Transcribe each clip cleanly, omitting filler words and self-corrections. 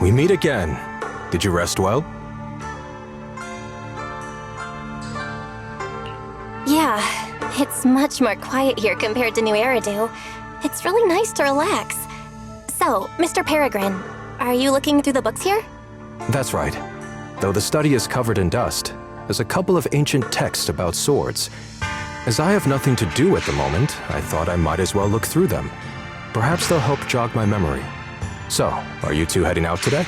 We meet again. Did you rest well? Yeah, it's much more quiet here compared to New Eridu. It's really nice to relax. So, Mr. Peregrine, are you looking through the books here? That's right. Though the study is covered in dust, there's a couple of ancient texts about swords. As I have nothing to do at the moment, I thought I might as well look through them. Perhaps they'll help jog my memory. So, are you two heading out today?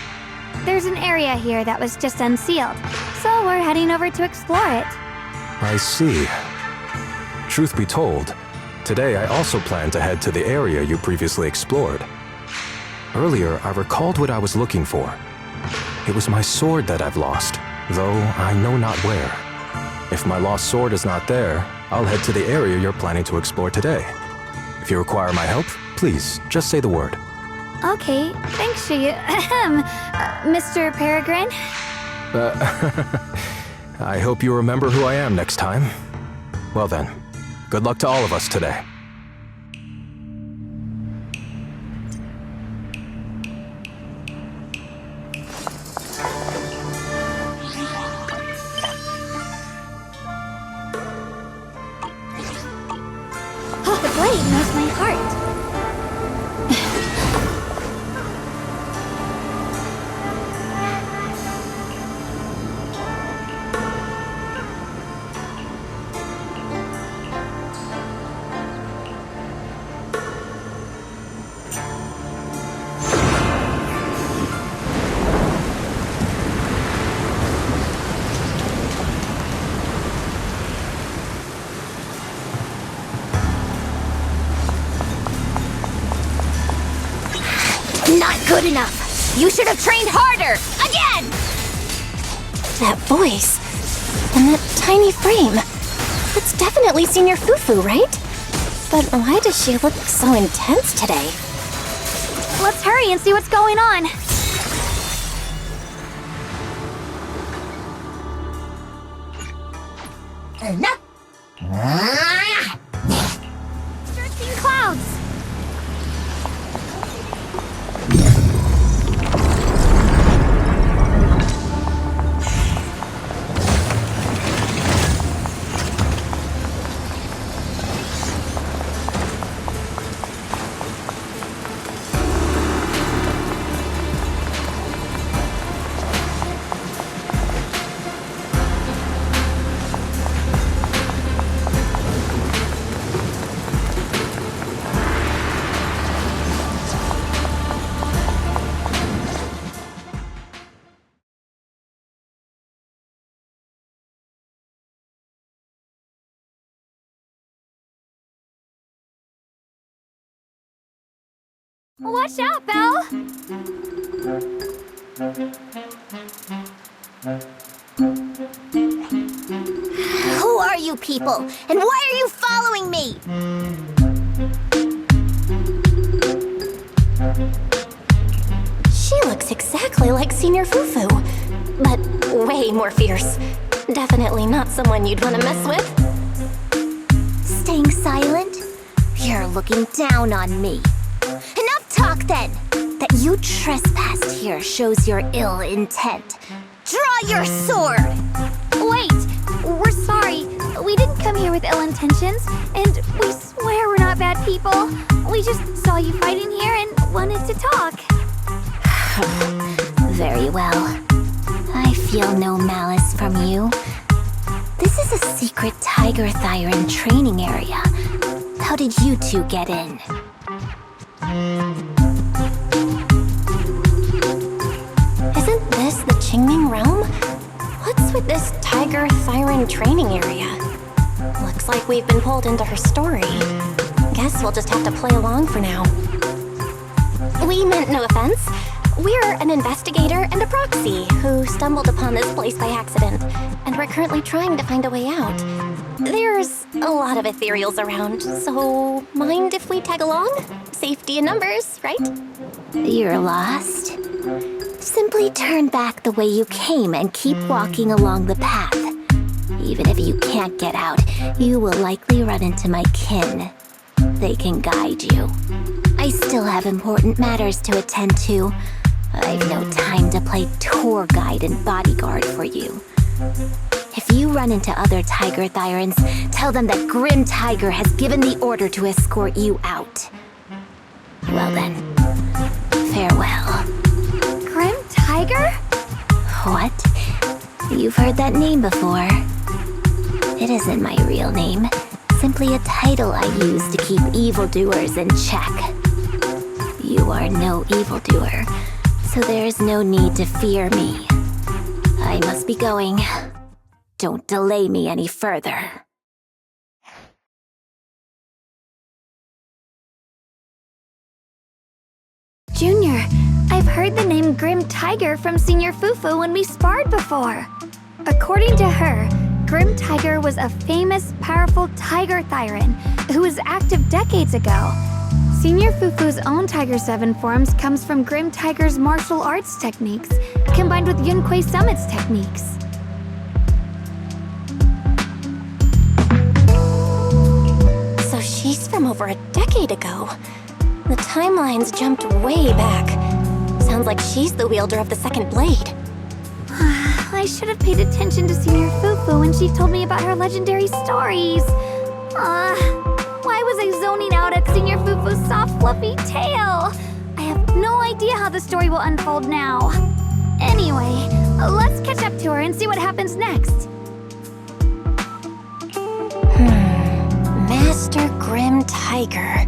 There's an area here that was just unsealed, so we're heading over to explore it. I see. Truth be told, today I also plan to head to the area you previously explored. Earlier, I recalled what I was looking for. It was my sword that I've lost, though I know not where. If my lost sword is not there, I'll head to the area you're planning to explore today. If you require my help, please, just say the word. Okay, thanks, Mr. Peregrine. I hope you remember who I am next time. Well then, good luck to all of us today. The blade knows my heart. Not good enough! You should have trained harder! Again! That voice. And that tiny frame. That's definitely Senior Fufu, right? But why does she look so intense today? Let's hurry and see what's going on. Start seeing clouds. Watch out, Belle! Who are you people? And why are you following me? She looks exactly like Senior Fufu, but way more fierce. Definitely not someone you'd want to mess with. Staying silent? You're looking down on me. Enough talk then! That you trespassed here shows your ill intent. Draw your sword! Wait! We're sorry. We didn't come here with ill intentions, and we swear we're not bad people. We just saw you fighting here and wanted to talk. Very well. I feel no malice from you. This is a secret Tiger Thyron training area. How did you two get in? Isn't this the Qingming realm? What's with this Tiger Thyron training area? Looks like we've been pulled into her story. Guess we'll just have to play along for now. We meant no offense. We're an investigator and a proxy who stumbled upon this place by accident, and we're currently trying to find a way out. There's a lot of ethereals around, so mind if we tag along? Safety in numbers, right? You're lost? Simply turn back the way you came and keep walking along the path. Even if you can't get out, you will likely run into my kin. They can guide you. I still have important matters to attend to. I've no time to play tour guide and bodyguard for you. If you run into other Tiger Thyrans, tell them that Grim Tiger has given the order to escort you out. Well then, farewell. Grim Tiger? What? You've heard that name before. It isn't my real name, simply a title I use to keep evildoers in check. You are no evildoer, so there's no need to fear me. I must be going. Don't delay me any further. Junior, I've heard the name Grim Tiger from Senior Fufu when we sparred before. According to her, Grim Tiger was a famous, powerful Tiger Thyran who was active decades ago. Senior Fufu's own Tiger 7 forms comes from Grim Tiger's martial arts techniques, combined with Yun Kuei Summit's techniques. So she's from over a decade ago. The timelines jumped way back. Sounds like she's the wielder of the second blade. I should have paid attention to Senior Fufu when she told me about her legendary stories. Why was I zoning out at Senior Fufu's soft, fluffy tail? I have no idea how the story will unfold now. Anyway, let's catch up to her and see what happens next. Master Grim Tiger.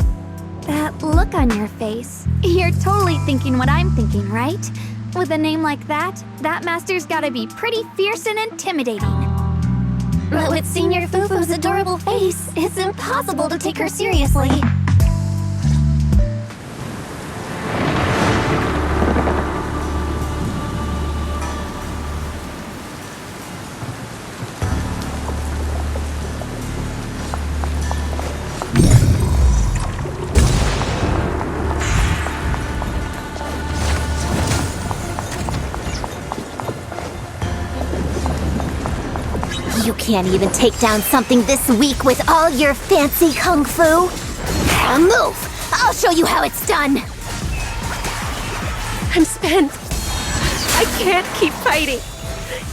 That look on your face. You're totally thinking what I'm thinking, right? With a name like that master's gotta be pretty fierce and intimidating. But with Senior Fufu's adorable face, it's impossible to take her seriously. You can't even take down something this weak with all your fancy kung fu. Move! I'll show you how it's done! I'm spent. I can't keep fighting.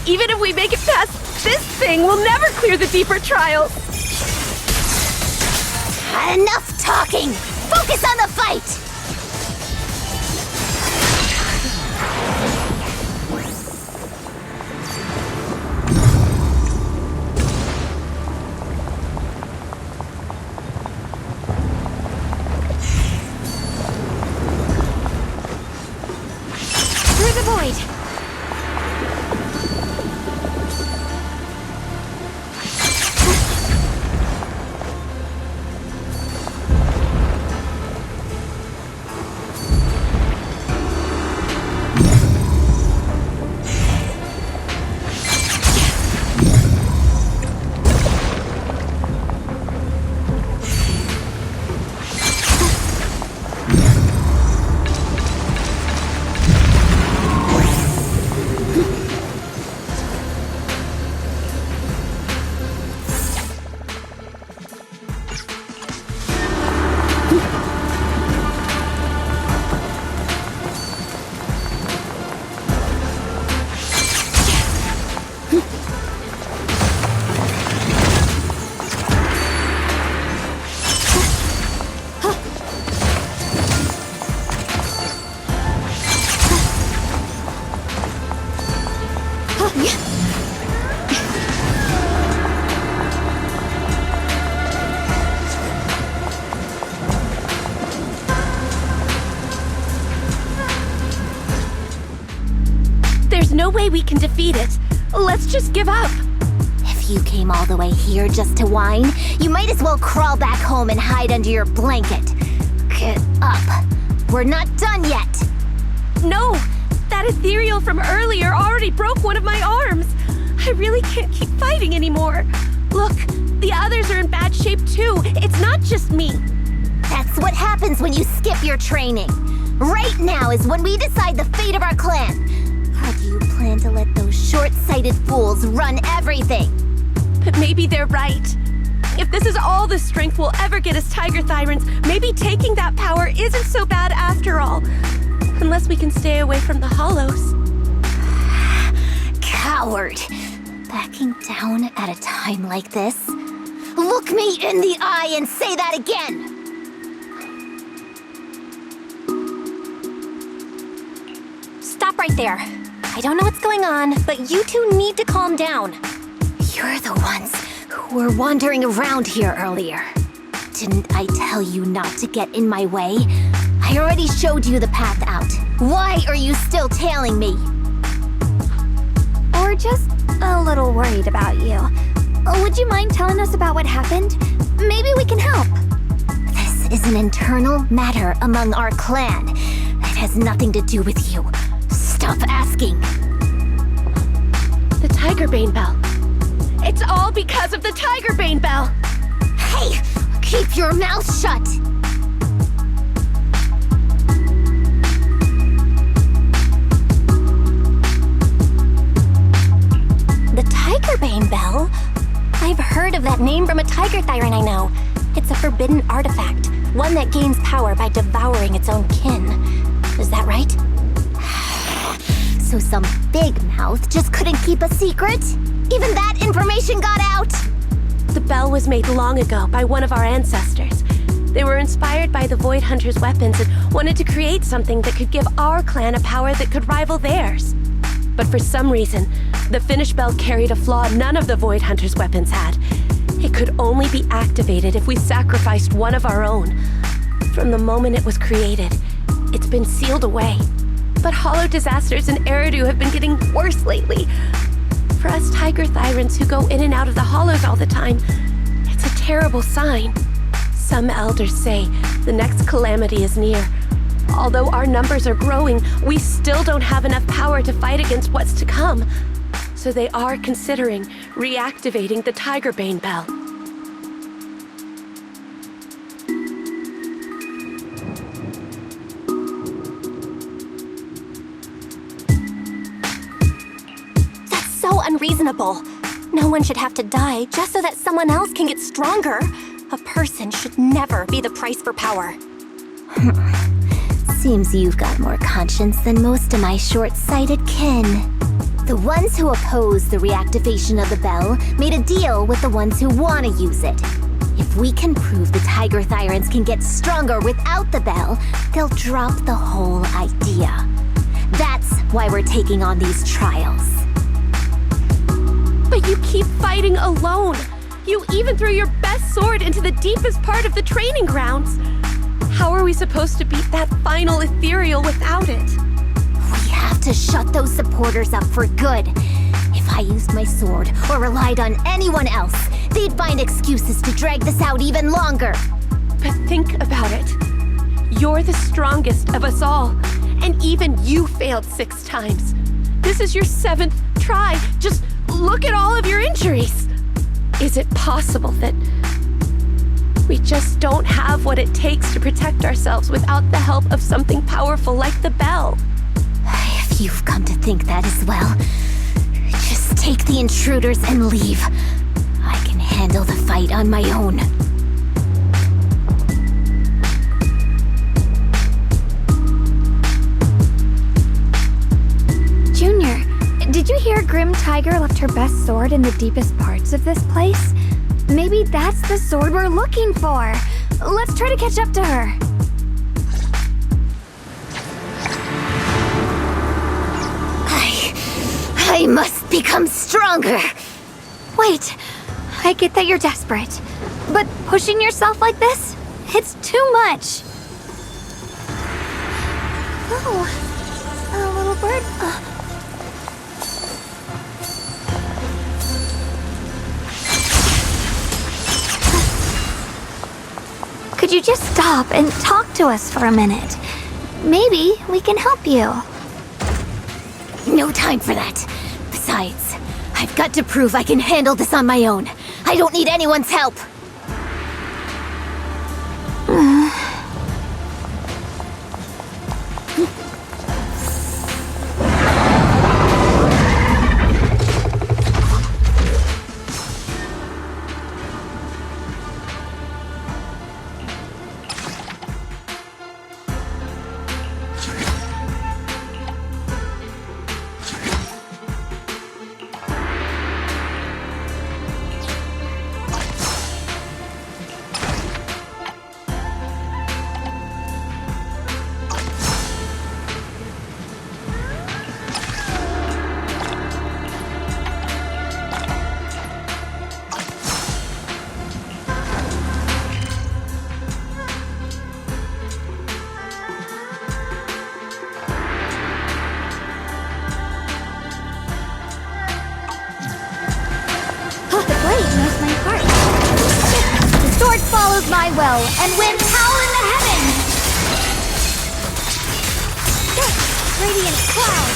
Even if we make it past this thing, we'll never clear the deeper trials. Enough talking! Focus on the fight! Through the void! There's no way we can defeat it. Let's just give up. If you came all the way here just to whine, you might as well crawl back home and hide under your blanket. Get up. We're not done yet. No, that ethereal from earlier already broke one of my arms. I really can't keep fighting anymore. Look, the others are in bad shape too. It's not just me. That's what happens when you skip your training. Right now is when we decide the fate of our clan. How do you plan to let those short-sighted fools run everything? But maybe they're right. If this is all the strength we'll ever get as Tiger Thyrans, maybe taking that power isn't so bad after all. Unless we can stay away from the hollows. Coward! Backing down at a time like this? Look me in the eye and say that again! Stop right there. I don't know what's going on, but you two need to calm down. You're the ones who were wandering around here earlier. Didn't I tell you not to get in my way? I already showed you the path out. Why are you still tailing me? We're just a little worried about you. Would you mind telling us about what happened? Maybe we can help. This is an internal matter among our clan. It has nothing to do with you. Stop asking. The Tigerbane Bell. It's all because of the Tigerbane Bell! Hey! Keep your mouth shut! The Tigerbane Bell? I've heard of that name from a tiger thyran I know. It's a forbidden artifact, one that gains power by devouring its own kin. Is that right? So some big mouth just couldn't keep a secret? Even that information got out? The bell was made long ago by one of our ancestors. They were inspired by the Void Hunter's weapons and wanted to create something that could give our clan a power that could rival theirs. But for some reason, the finished bell carried a flaw none of the Void Hunter's weapons had. It could only be activated if we sacrificed one of our own. From the moment it was created, it's been sealed away. But hollow disasters in Eridu have been getting worse lately. For us tiger thyrans who go in and out of the hollows all the time, it's a terrible sign. Some elders say the next calamity is near. Although our numbers are growing, we still don't have enough power to fight against what's to come. So they are considering reactivating the Tigerbane Bell. Unreasonable. No one should have to die just so that someone else can get stronger. A person should never be the price for power. Seems you've got more conscience than most of my short-sighted kin. The ones who oppose the reactivation of the bell made a deal with the ones who want to use it. If we can prove the Tiger Thyrans can get stronger without the bell, they'll drop the whole idea. That's why we're taking on these trials. But you keep fighting alone. You even threw your best sword into the deepest part of the training grounds. How are we supposed to beat that final ethereal without it? We have to shut those supporters up for good. If I used my sword or relied on anyone else, they'd find excuses to drag this out even longer. But think about it. You're the strongest of us all, and even you failed 6 times. This is your 7th try. Just look at all of your injuries. Is it possible that we just don't have what it takes to protect ourselves without the help of something powerful like the bell? If you've come to think that as well, just take the intruders and leave. I can handle the fight on my own. Junior, did you hear Grim Tiger left her best sword in the deepest parts of this place? Maybe that's the sword we're looking for. Let's try to catch up to her. I must become stronger. Wait, I get that you're desperate, but pushing yourself like this, it's too much. Oh, a little bird. Could you just stop and talk to us for a minute? Maybe we can help you. No time for that. Besides, I've got to prove I can handle this on my own. I don't need anyone's help. follows my will and wins power in the heavens! Radiant cloud!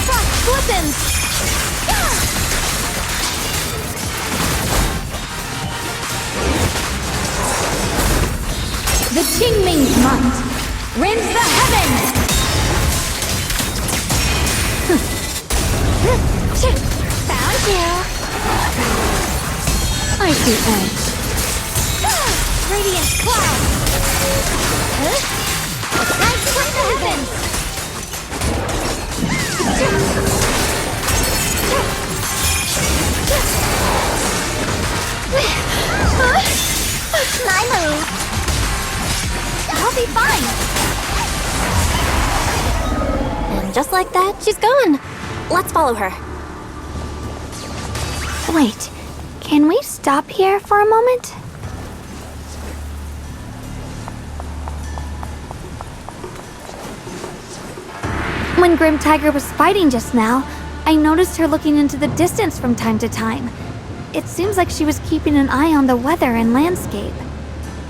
Frost glistens! The Qingming's might rends the heavens! Found you! I see edge. Radiant cloud! Attack from the heavens! My move. I'll be fine! And just like that, she's gone. Let's follow her. Wait, can we stop here for a moment? When Grim Tiger was fighting just now, I noticed her looking into the distance from time to time. It seems like she was keeping an eye on the weather and landscape.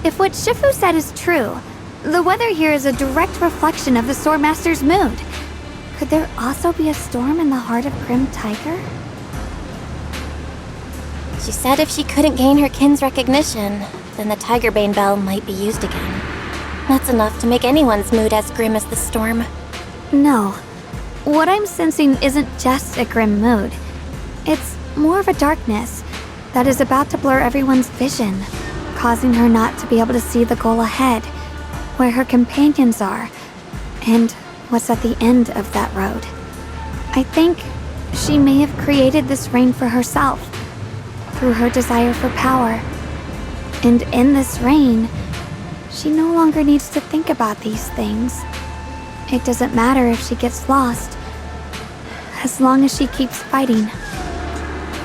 If what Shifu said is true, the weather here is a direct reflection of the Swordmaster's mood. Could there also be a storm in the heart of Grim Tiger? She said if she couldn't gain her kin's recognition, then the Tigerbane Bell might be used again. That's enough to make anyone's mood as grim as the storm. No. What I'm sensing isn't just a grim mood. It's more of a darkness that is about to blur everyone's vision, causing her not to be able to see the goal ahead, where her companions are, and what's at the end of that road. I think she may have created this rain for herself, through her desire for power. And in this rain, she no longer needs to think about these things. It doesn't matter if she gets lost, as long as she keeps fighting.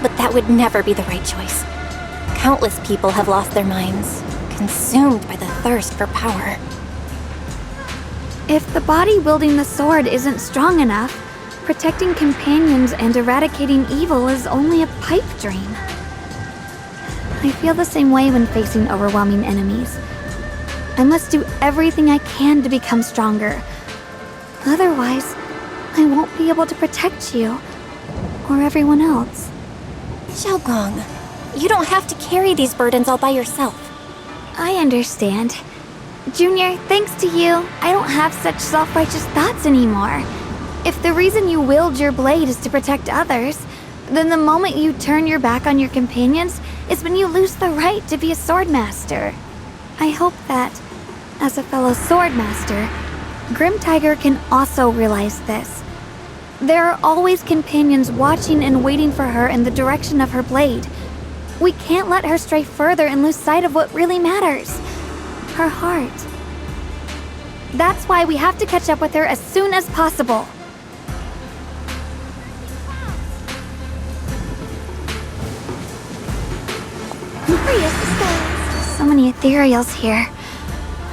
But that would never be the right choice. Countless people have lost their minds, consumed by the thirst for power. If the body wielding the sword isn't strong enough, protecting companions and eradicating evil is only a pipe dream. I feel the same way when facing overwhelming enemies. I must do everything I can to become stronger. Otherwise, I won't be able to protect you, or everyone else. Xiaogong, you don't have to carry these burdens all by yourself. I understand. Junior, thanks to you, I don't have such self-righteous thoughts anymore. If the reason you wield your blade is to protect others, then the moment you turn your back on your companions is when you lose the right to be a swordmaster. I hope that, as a fellow swordmaster, Grim Tiger can also realize this. There are always companions watching and waiting for her in the direction of her blade. We can't let her stray further and lose sight of what really matters. Her heart. That's why we have to catch up with her as soon as possible. So many ethereals here.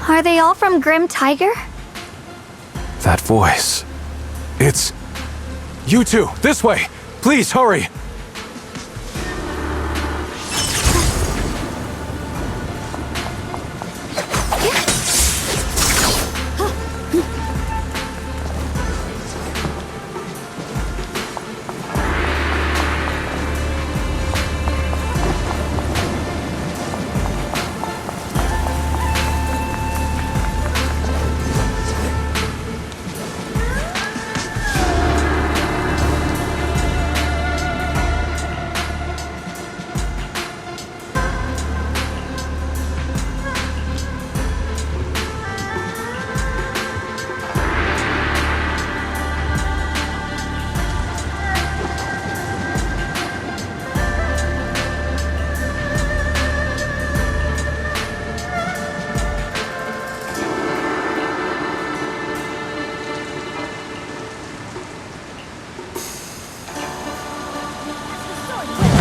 Are they all from Grim Tiger? That voice. It's... You two, this way! Please, hurry!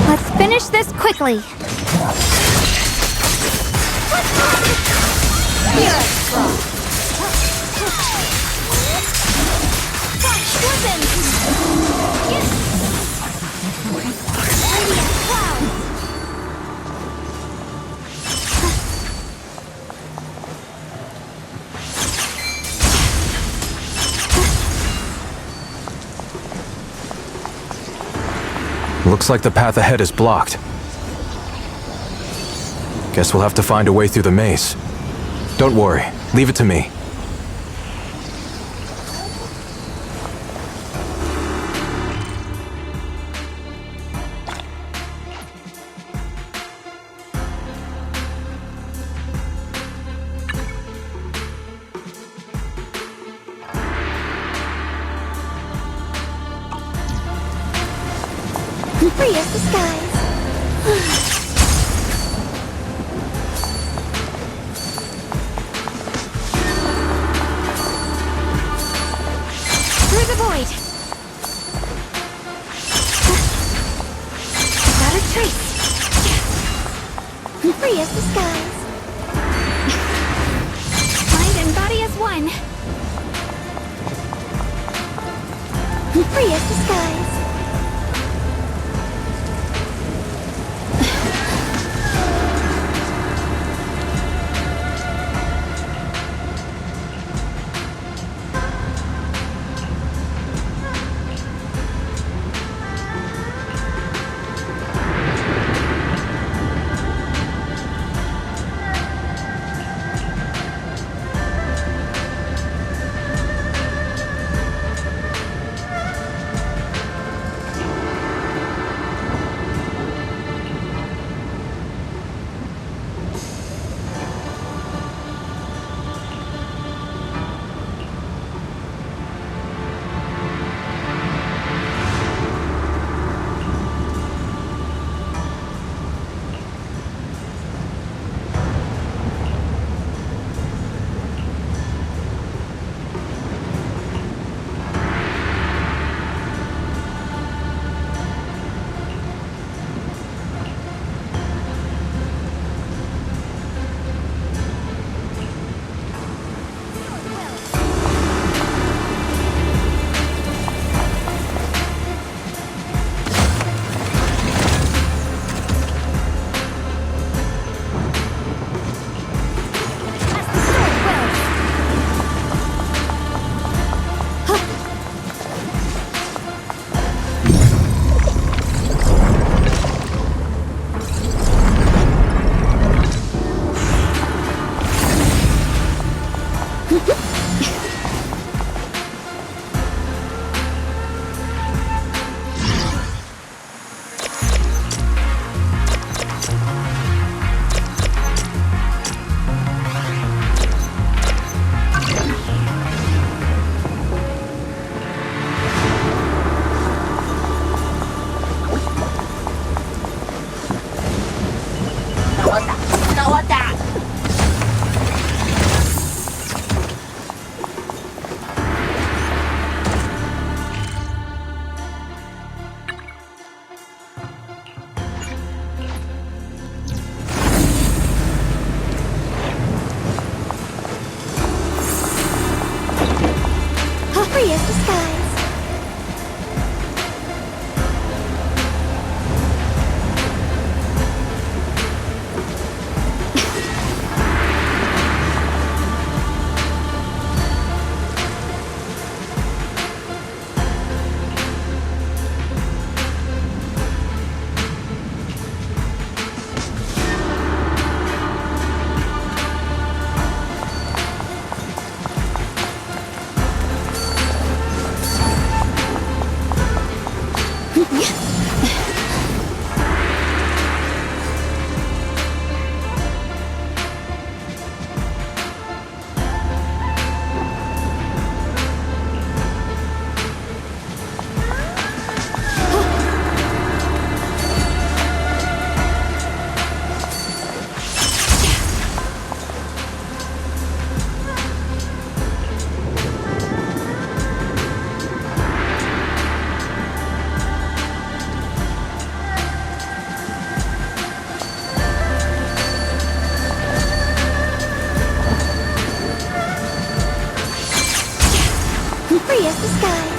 Let's finish this quickly. Looks like the path ahead is blocked. Guess we'll have to find a way through the maze. Don't worry, leave it to me. Free as the skies. Through the void. Without a trace. Free as the skies. Mind and body as one. Free as the skies. Free as the skies. Free as the skies.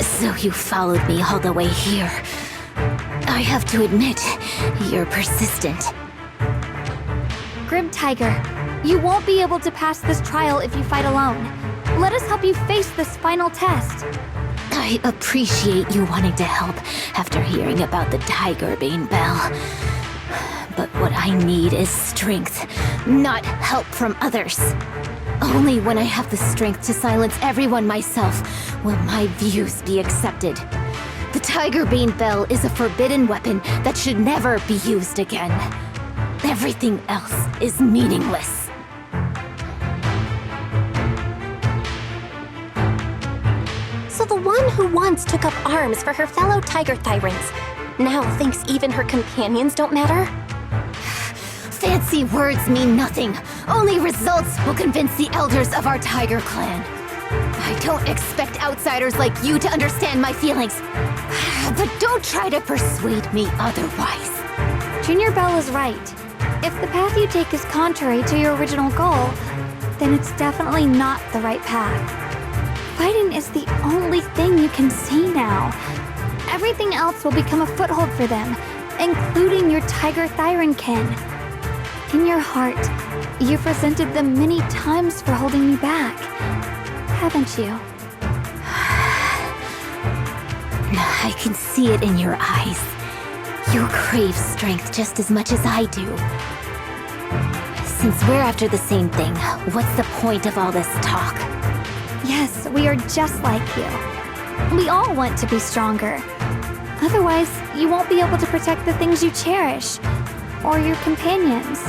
So you followed me all the way here. I have to admit, you're persistent. Grim Tiger, you won't be able to pass this trial if you fight alone. Let us help you face this final test. I appreciate you wanting to help after hearing about the Tiger Bane Bell. But what I need is strength, not help from others. Only when I have the strength to silence everyone myself will my views be accepted. The Tiger Bane Bell is a forbidden weapon that should never be used again. Everything else is meaningless. So the one who once took up arms for her fellow Tiger Tyrants now thinks even her companions don't matter? Fancy words mean nothing. Only results will convince the elders of our Tiger Clan. I don't expect outsiders like you to understand my feelings. But don't try to persuade me otherwise. Junior Bell is right. If the path you take is contrary to your original goal, then it's definitely not the right path. Fighting is the only thing you can see now. Everything else will become a foothold for them, including your Tiger Thyran kin. In your heart, you've resented them many times for holding me back, haven't you? I can see it in your eyes. You crave strength just as much as I do. Since we're after the same thing, what's the point of all this talk? Yes, we are just like you. We all want to be stronger. Otherwise, you won't be able to protect the things you cherish, or your companions.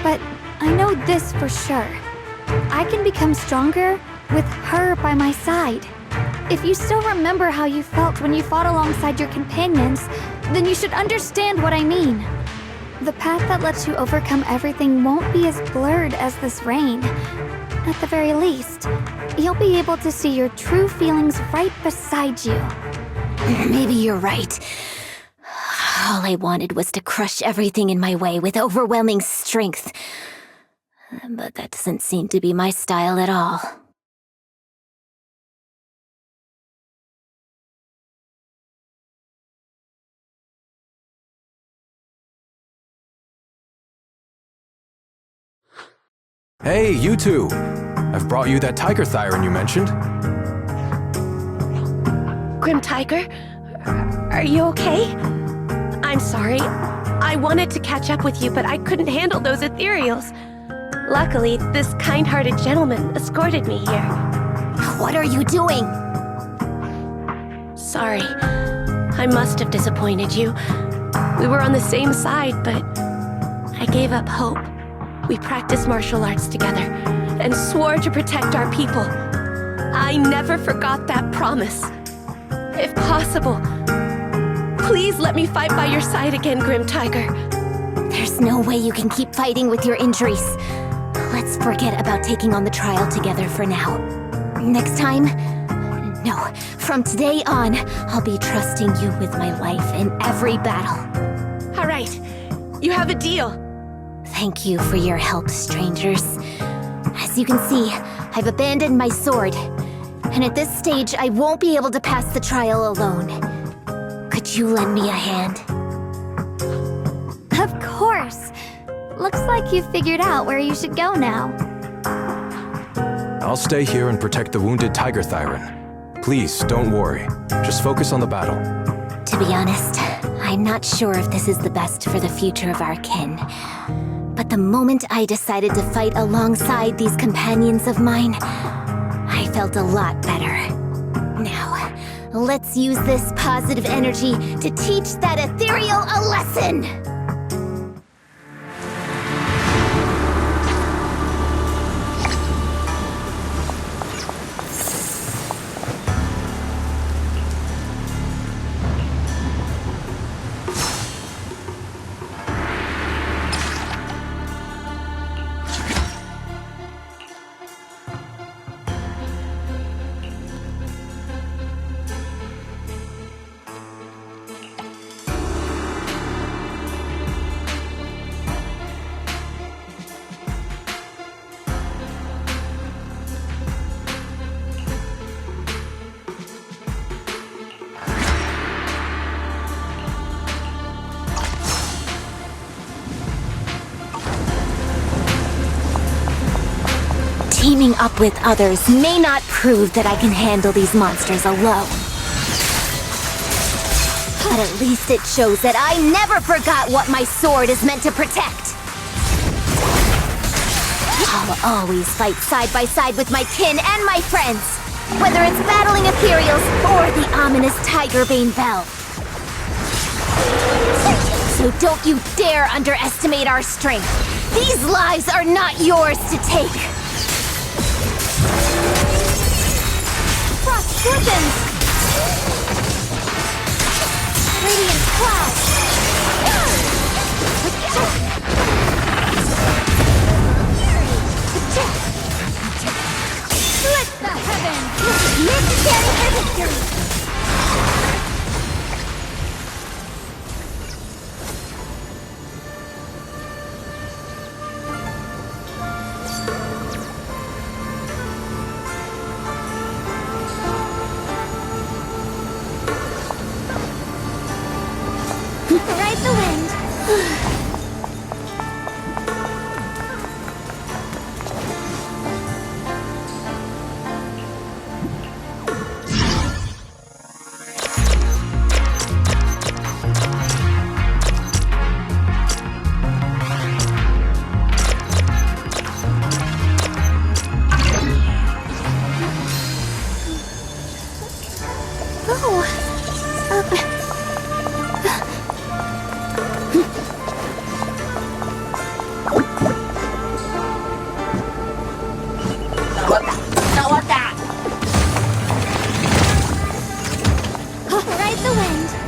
But I know this for sure. I can become stronger with her by my side. If you still remember how you felt when you fought alongside your companions, then you should understand what I mean. The path that lets you overcome everything won't be as blurred as this rain. At the very least, you'll be able to see your true feelings right beside you. Maybe you're right. All I wanted was to crush everything in my way with overwhelming strength. But that doesn't seem to be my style at all. Hey, you two! I've brought you that Tiger Thyran you mentioned. Grim Tiger? Are you okay? I'm sorry. I wanted to catch up with you, but I couldn't handle those ethereals. Luckily, this kind-hearted gentleman escorted me here. What are you doing? Sorry. I must have disappointed you. We were on the same side, but I gave up hope. We practiced martial arts together and swore to protect our people. I never forgot that promise. If possible, please let me fight by your side again, Grim Tiger. There's no way you can keep fighting with your injuries. Let's forget about taking on the trial together for now. Next time? No, from today on, I'll be trusting you with my life in every battle. All right, you have a deal. Thank you for your help, strangers. As you can see, I've abandoned my sword. And at this stage, I won't be able to pass the trial alone. Could you lend me a hand? Of course! Looks like you've figured out where you should go now. I'll stay here and protect the wounded Tiger Thyran. Please, don't worry. Just focus on the battle. To be honest, I'm not sure if this is the best for the future of our kin. But the moment I decided to fight alongside these companions of mine, I felt a lot better. Now, let's use this positive energy to teach that ethereal a lesson! teaming up with others may not prove that I can handle these monsters alone. But at least it shows that I never forgot what my sword is meant to protect. I'll always fight side by side with my kin and my friends, whether it's battling Ethereals or the ominous Tigerbane Bell. So don't you dare underestimate our strength. These lives are not yours to take. Frost Scorpions! Radiant Cloud! Split the heavens! Legendary victory! Ride the wind. Ride the wind.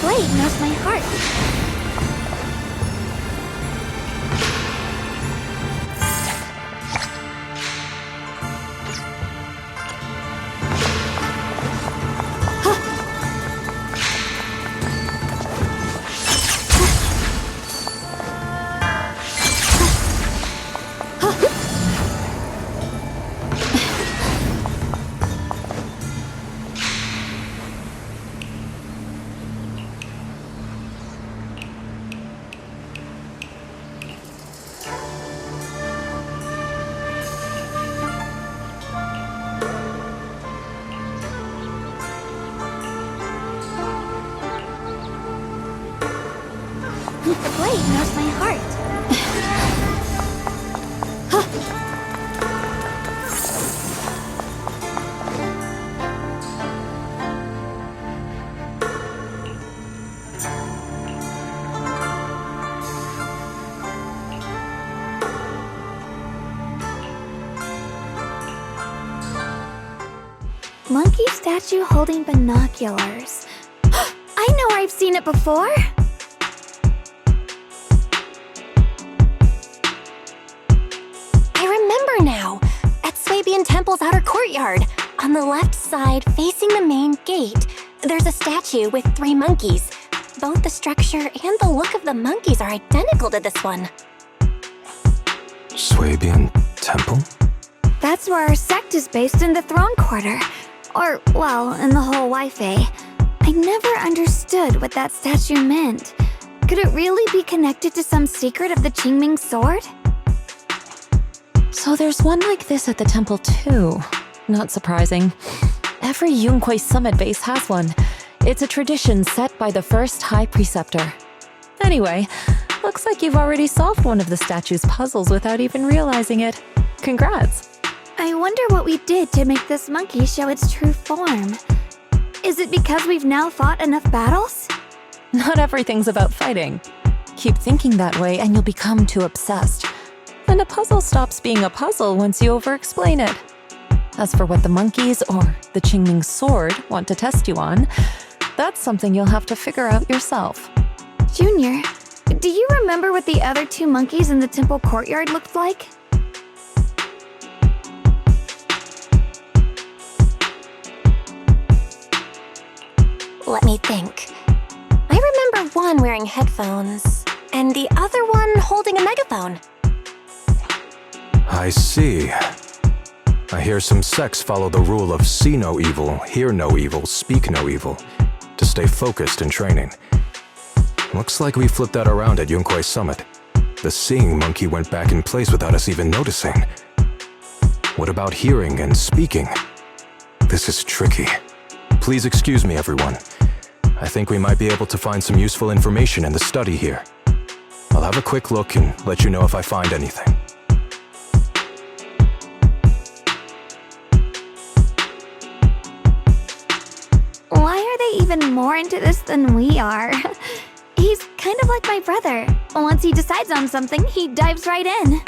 blade knows my heart. blade knows my heart. Monkey statue holding binoculars. I know where I've seen it before. I remember now. At Swabian Temple's outer courtyard. On the left side, facing the main gate, there's a statue with 3 monkeys. Both the structure and the look of the monkeys are identical to this one. Swabian Temple? That's where our sect is based in the Throne Quarter. Or, well, in the whole Wi-Fi. I never understood what that statue meant. Could it really be connected to some secret of the Qingming sword? So there's one like this at the temple too. Not surprising. Every Yunquei summit base has one. It's a tradition set by the first High Preceptor. Anyway, looks like you've already solved one of the statue's puzzles without even realizing it. Congrats! I wonder what we did to make this monkey show its true form. Is it because we've now fought enough battles? Not everything's about fighting. Keep thinking that way and you'll become too obsessed. And a puzzle stops being a puzzle once you over-explain it. As for what the monkeys or the Qingming sword want to test you on, that's something you'll have to figure out yourself. Junior, do you remember what the other 2 monkeys in the temple courtyard looked like? Let me think. I remember one wearing headphones, and the other one holding a megaphone. I see. I hear some sects follow the rule of see no evil, hear no evil, speak no evil, to stay focused in training. Looks like we flipped that around at Yunquei Summit. The seeing monkey went back in place without us even noticing. What about hearing and speaking? This is tricky. Please excuse me, everyone. I think we might be able to find some useful information in the study here. I'll have a quick look and let you know if I find anything. Why are they even more into this than we are? He's kind of like my brother. Once he decides on something, he dives right in.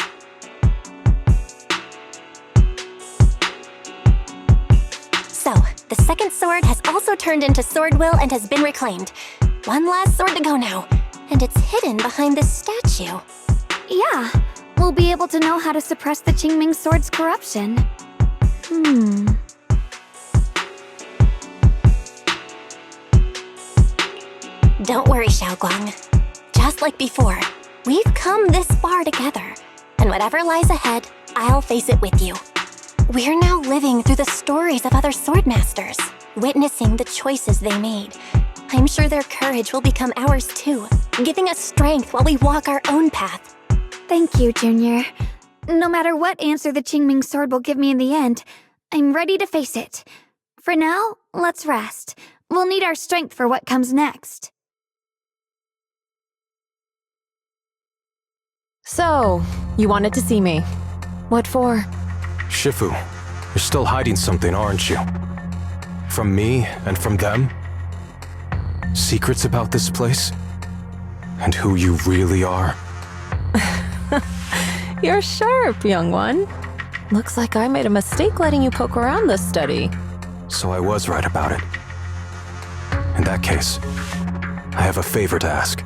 So, the second sword has also turned into sword will and has been reclaimed. One last sword to go now, and it's hidden behind this statue. Yeah, we'll be able to know how to suppress the Qingming sword's corruption. Don't worry, Xiaoguang. Just like before, we've come this far together, and whatever lies ahead, I'll face it with you. We're now living through the stories of other swordmasters, witnessing the choices they made. I'm sure their courage will become ours too, giving us strength while we walk our own path. Thank you, Junior. No matter what answer the Qingming sword will give me in the end, I'm ready to face it. For now, let's rest. We'll need our strength for what comes next. So, you wanted to see me. What for? Shifu, you're still hiding something, aren't you? From me and from them? Secrets about this place? And who you really are? You're sharp, young one. Looks like I made a mistake letting you poke around this study. So I was right about it. In that case, I have a favor to ask.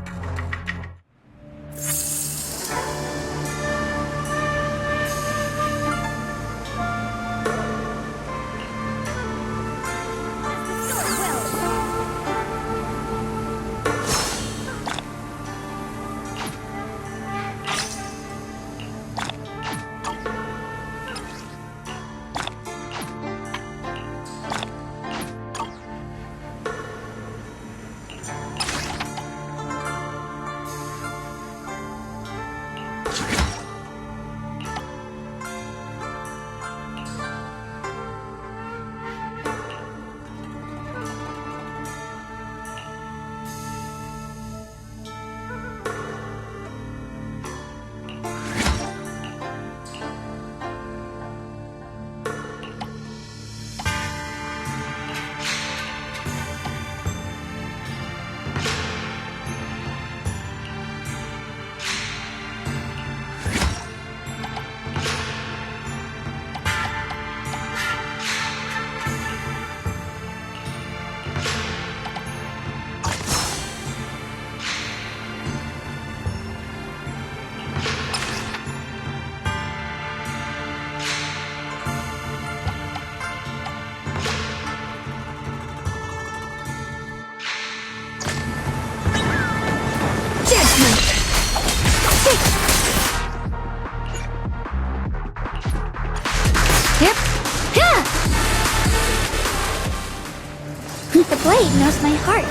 beneath the blade knows my heart.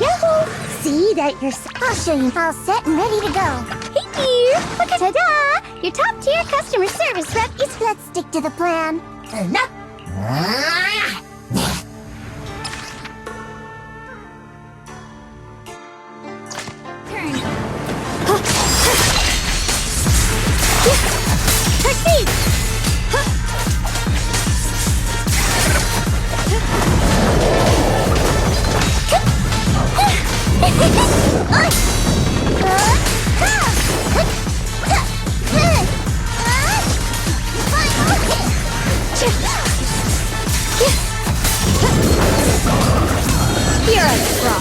Yahoo! See that you're... I'll show you. All set and ready to go. Thank you! Look at... Ta-da! Your top-tier customer service rep is... Let's stick to the plan. Enough! Turn. Proceed! Here I draw.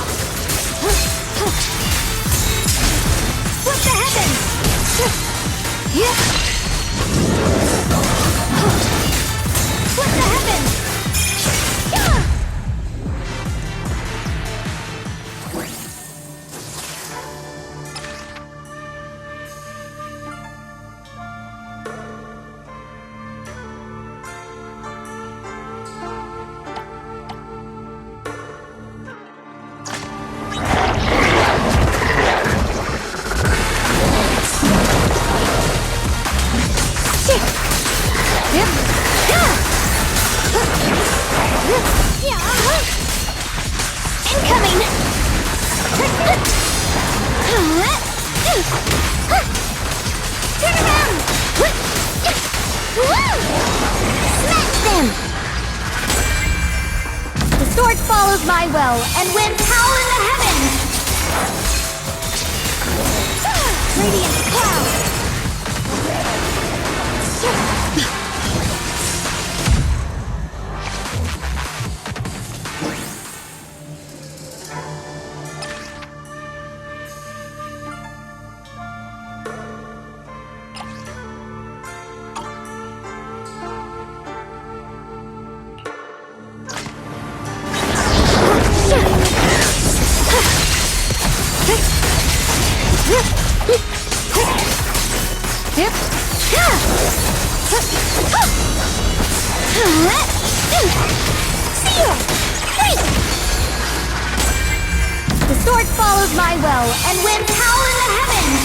What the heavens? What the heavens? Incoming! Turn around! Smash them! The sword follows my will and wins power in the heavens! Radiant cloud! The sword follows my will and wins power in the heavens!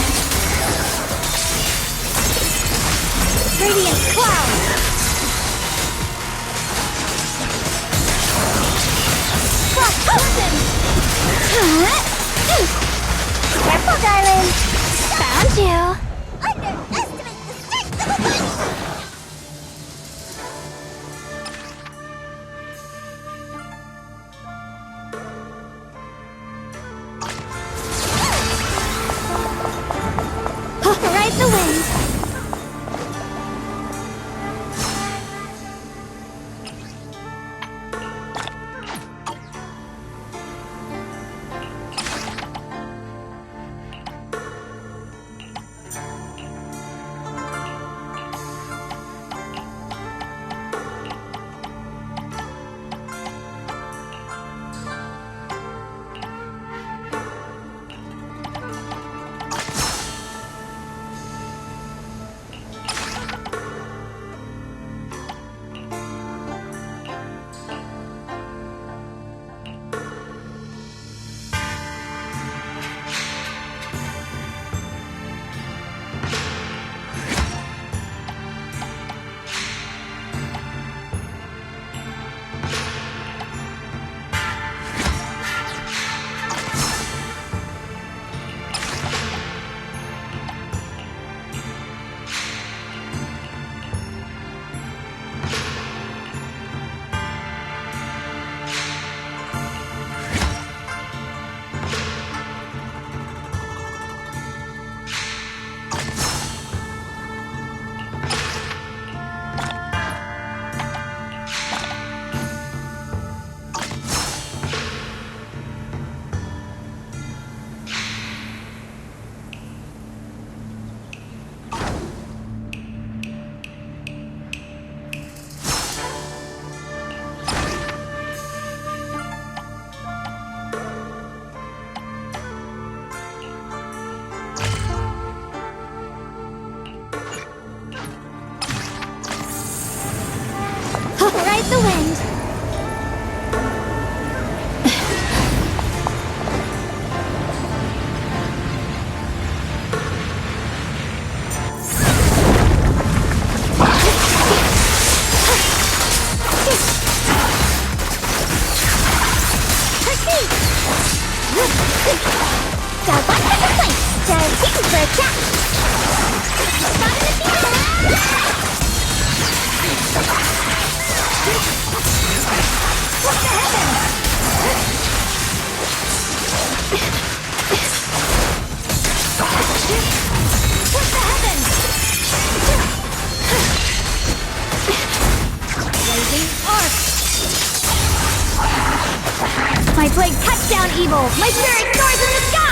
Radiant cloud! Careful, darling! Found you! Underestimate the strength of a fight! Ride the wind! time for a chat! Spot in the field! What the heavens? What the heavens? Blazing arc! My blade cuts down evil! My spirit soars in the sky!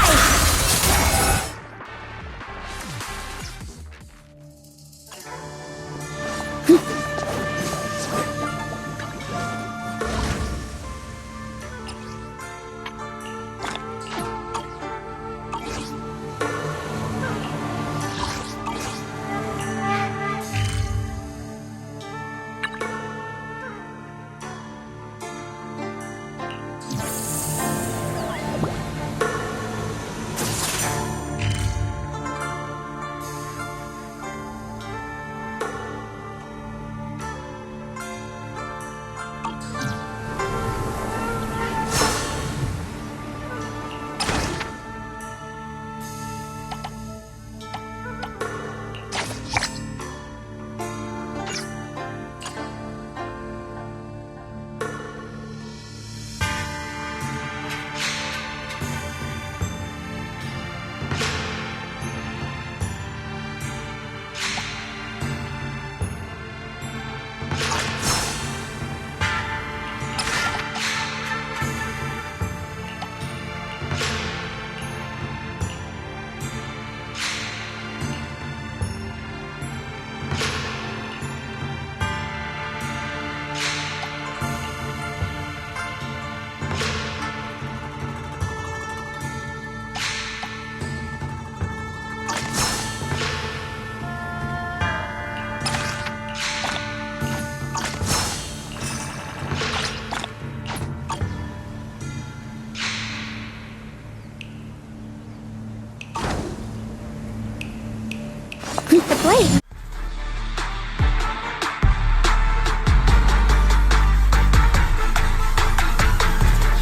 The blade!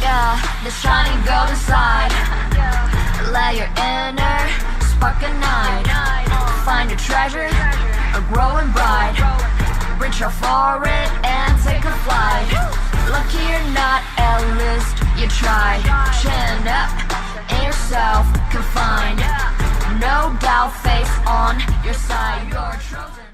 Yeah, the shining golden side. Let your inner spark ignite. Find a treasure, a growing bright. Reach out for it and take a flight. Lucky or not, at least you tried. Chin up, in yourself confined. No doubt, face on your side. You're chosen.